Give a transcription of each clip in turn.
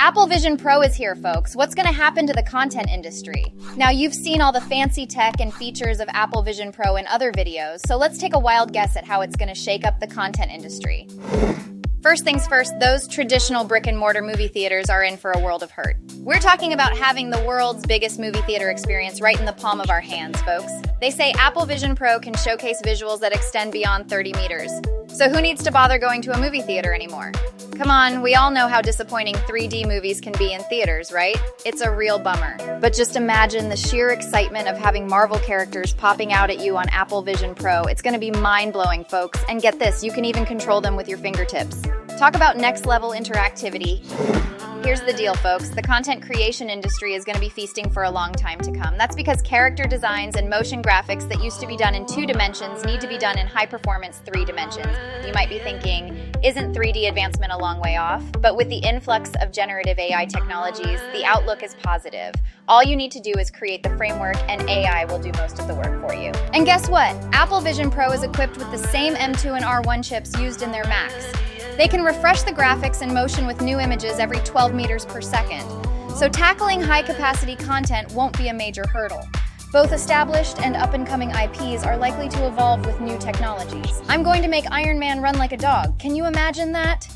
Apple Vision Pro is here, folks. What's going to happen to the content industry? Now, you've seen all the fancy tech and features of Apple Vision Pro in other videos, so let's take a wild guess at how it's going to shake up the content industry. First things first, those traditional brick-and-mortar movie theaters are in for a world of hurt. We're talking about having the world's biggest movie theater experience right in the palm of our hands, folks. They say Apple Vision Pro can showcase visuals that extend beyond 30 meters. So who needs to bother going to a movie theater anymore? Come on, we all know how disappointing 3D movies can be in theaters, right? It's a real bummer. But just imagine the sheer excitement of having Marvel characters popping out at you on Apple Vision Pro. It's going to be mind-blowing, folks. And get this, you can even control them with your fingertips. Talk about next-level interactivity. Here's the deal, folks. The content creation industry is going to be feasting for a long time to come. That's because character designs and motion graphics that used to be done in 2 dimensions need to be done in high-performance 3 dimensions. You might be thinking, isn't 3D advancement a long way off? But with the influx of generative AI technologies, the outlook is positive. All you need to do is create the framework, and AI will do most of the work for you. And guess what? Apple Vision Pro is equipped with the same M2 and R1 chips used in their Macs. They can refresh the graphics and motion with new images every 12 meters per second. So tackling high-capacity content won't be a major hurdle. Both established and up-and-coming IPs are likely to evolve with new technologies. I'm going to make Iron Man run like a dog. Can you imagine that?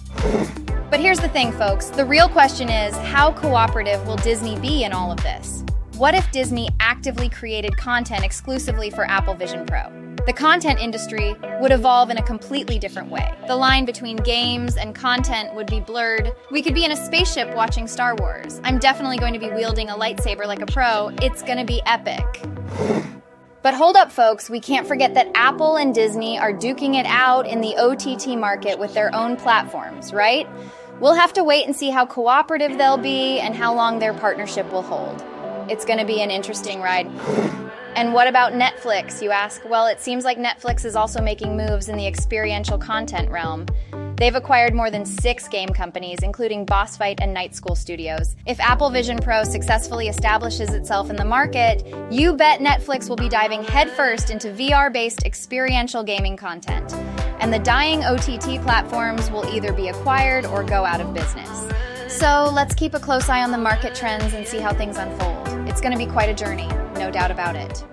But here's the thing, folks. The real question is, how cooperative will Disney be in all of this? What if Disney actively created content exclusively for Apple Vision Pro? The content industry would evolve in a completely different way. The line between games and content would be blurred. We could be in a spaceship watching Star Wars. I'm definitely going to be wielding a lightsaber like a pro. It's gonna be epic. But hold up, folks. We can't forget that Apple and Disney are duking it out in the OTT market with their own platforms, right? We'll have to wait and see how cooperative they'll be and how long their partnership will hold. It's gonna be an interesting ride. And what about Netflix, you ask? Well, it seems like Netflix is also making moves in the experiential content realm. They've acquired more than 6 game companies, including Boss Fight and Night School Studios. If Apple Vision Pro successfully establishes itself in the market, you bet Netflix will be diving headfirst into VR-based experiential gaming content. And the dying OTT platforms will either be acquired or go out of business. So let's keep a close eye on the market trends and see how things unfold. It's going to be quite a journey, no doubt about it.